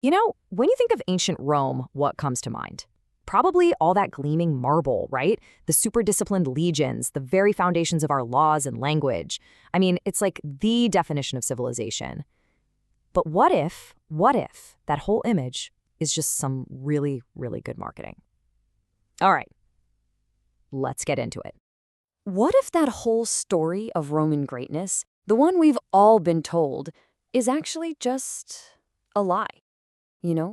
When you think of ancient Rome, what comes to mind? Probably all that gleaming marble, right? The super disciplined legions, the very foundations of our laws and language. I mean, it's like the definition of civilization. But what if that whole image is just some really, really good marketing? All right, let's get into it. What if that whole story of Roman greatness, the one we've all been told, is actually just a lie?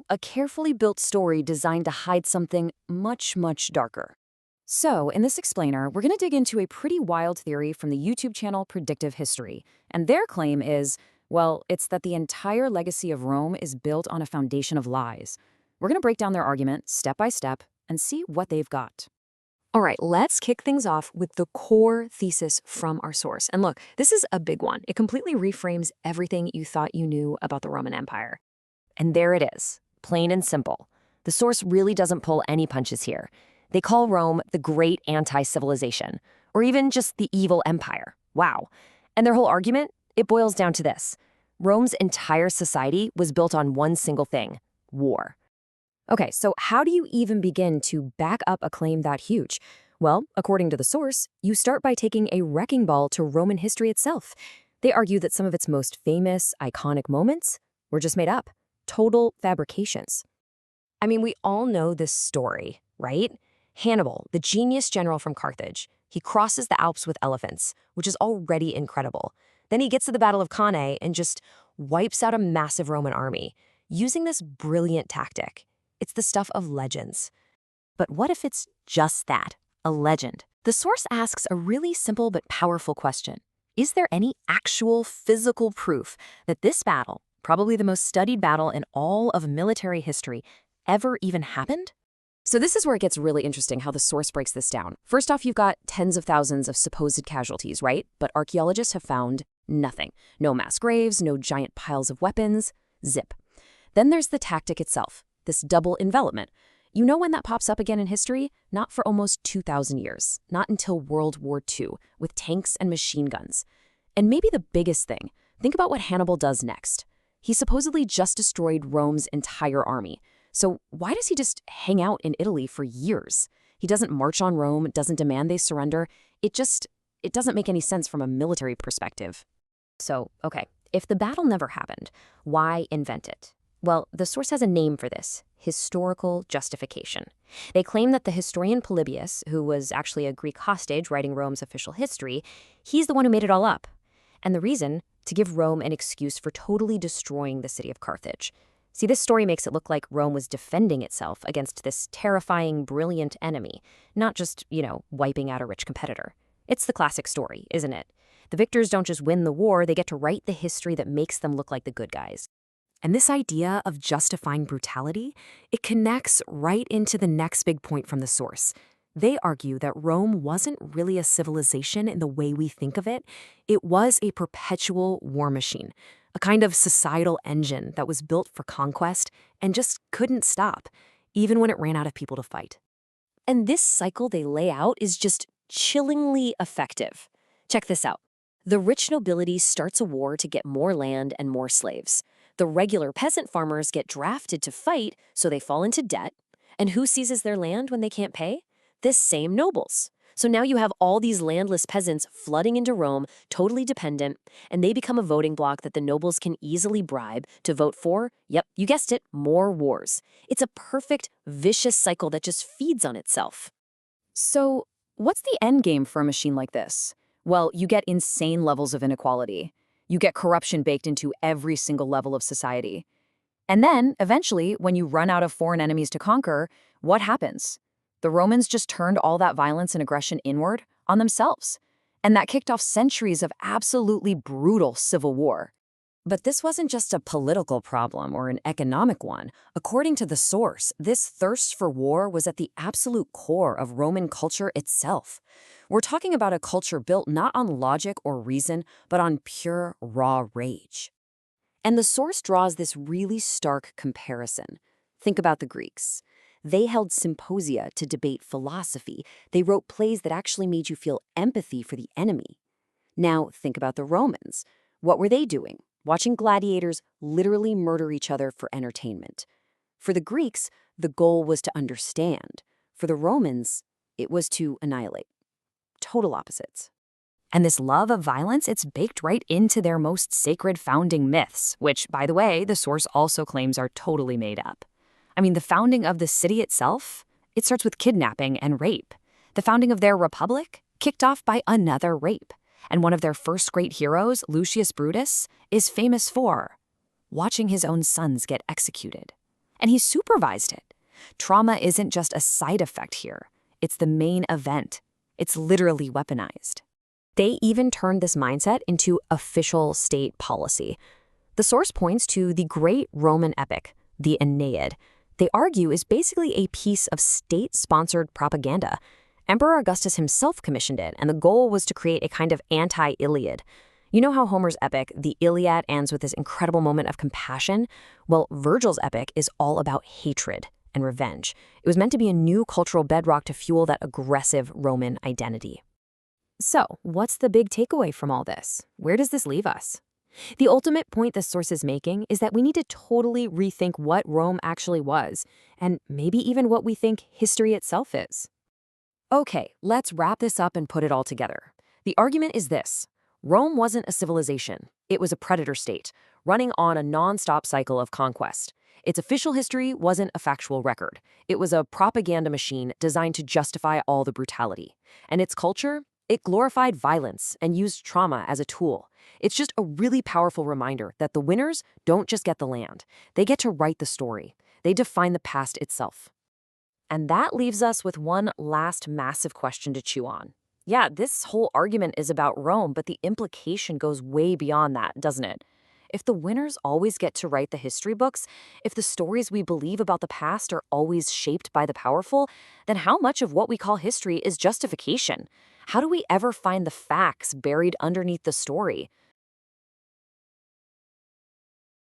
A carefully built story designed to hide something much, much darker. So, in this explainer, we're going to dig into a pretty wild theory from the YouTube channel Predictive History. And their claim is, well, it's that the entire legacy of Rome is built on a foundation of lies. We're going to break down their argument step by step and see what they've got. All right, let's kick things off with the core thesis from our source. And look, this is a big one. It completely reframes everything you thought you knew about the Roman Empire. And there it is, plain and simple. The source really doesn't pull any punches here. They call Rome the great anti-civilization, or even just the evil empire. Wow. And their whole argument, it boils down to this. Rome's entire society was built on one single thing: war. Okay, so how do you even begin to back up a claim that huge? Well, according to the source, you start by taking a wrecking ball to Roman history itself. They argue that some of its most famous, iconic moments were just made up. Total fabrications. I mean, we all know this story, right? Hannibal, the genius general from Carthage, he crosses the Alps with elephants, which is already incredible. Then he gets to the Battle of Cannae and just wipes out a massive Roman army, using this brilliant tactic. It's the stuff of legends. But what if it's just that, a legend? The source asks a really simple but powerful question. Is there any actual physical proof that this battle, probably the most studied battle in all of military history, ever even happened? So this is where it gets really interesting how the source breaks this down. First off, you've got tens of thousands of supposed casualties, right? But archaeologists have found nothing. No mass graves, no giant piles of weapons, zip. Then there's the tactic itself, this double envelopment. You know when that pops up again in history? Not for almost 2,000 years, not until World War II, with tanks and machine guns. And maybe the biggest thing, think about what Hannibal does next. He supposedly just destroyed Rome's entire army. So why does he just hang out in Italy for years? He doesn't march on Rome, doesn't demand they surrender. It doesn't make any sense from a military perspective. So, okay, if the battle never happened, why invent it? Well, the source has a name for this: historical justification. They claim that the historian Polybius, who was actually a Greek hostage writing Rome's official history, he's the one who made it all up. And the reason? To give Rome an excuse for totally destroying the city of Carthage. See, this story makes it look like Rome was defending itself against this terrifying, brilliant enemy, not just, wiping out a rich competitor. It's the classic story, isn't it? The victors don't just win the war, they get to write the history that makes them look like the good guys. And this idea of justifying brutality, it connects right into the next big point from the source. They argue that Rome wasn't really a civilization in the way we think of it. It was a perpetual war machine, a kind of societal engine that was built for conquest and just couldn't stop, even when it ran out of people to fight. And this cycle they lay out is just chillingly effective. Check this out. The rich nobility starts a war to get more land and more slaves. The regular peasant farmers get drafted to fight, so they fall into debt. And who seizes their land when they can't pay? This same nobles. So now you have all these landless peasants flooding into Rome, totally dependent, and they become a voting bloc that the nobles can easily bribe to vote for, yep, you guessed it, more wars. It's a perfect, vicious cycle that just feeds on itself. So, what's the end game for a machine like this? Well, you get insane levels of inequality. You get corruption baked into every single level of society. And then, eventually, when you run out of foreign enemies to conquer, what happens? The Romans just turned all that violence and aggression inward on themselves. And that kicked off centuries of absolutely brutal civil war. But this wasn't just a political problem or an economic one. According to the source, this thirst for war was at the absolute core of Roman culture itself. We're talking about a culture built not on logic or reason, but on pure, raw rage. And the source draws this really stark comparison. Think about the Greeks. They held symposia to debate philosophy. They wrote plays that actually made you feel empathy for the enemy. Now, think about the Romans. What were they doing? watching gladiators literally murder each other for entertainment. For the Greeks, the goal was to understand. For the Romans, it was to annihilate. Total opposites. And this love of violence, it's baked right into their most sacred founding myths, which, by the way, the source also claims are totally made up. I mean, the founding of the city itself, it starts with kidnapping and rape. The founding of their republic kicked off by another rape. And one of their first great heroes, Lucius Brutus, is famous for watching his own sons get executed. And he supervised it. Trauma isn't just a side effect here. It's the main event. It's literally weaponized. They even turned this mindset into official state policy. The source points to the great Roman epic, the Aeneid. They argue is basically a piece of state-sponsored propaganda. Emperor Augustus himself commissioned it, and the goal was to create a kind of anti-Iliad. You know how Homer's epic, the Iliad, ends with this incredible moment of compassion? Well, Virgil's epic is all about hatred and revenge. It was meant to be a new cultural bedrock to fuel that aggressive Roman identity. So, what's the big takeaway from all this? Where does this leave us? The ultimate point this source is making is that we need to totally rethink what Rome actually was, and maybe even what we think history itself is. Okay, let's wrap this up and put it all together. The argument is this: Rome wasn't a civilization. It was a predator state, running on a non-stop cycle of conquest. Its official history wasn't a factual record. It was a propaganda machine designed to justify all the brutality. And its culture? It glorified violence and used trauma as a tool. It's just a really powerful reminder that the winners don't just get the land. They get to write the story. They define the past itself. And that leaves us with one last massive question to chew on. Yeah, this whole argument is about Rome, but the implication goes way beyond that, doesn't it? If the winners always get to write the history books, if the stories we believe about the past are always shaped by the powerful, then how much of what we call history is justification? How do we ever find the facts buried underneath the story?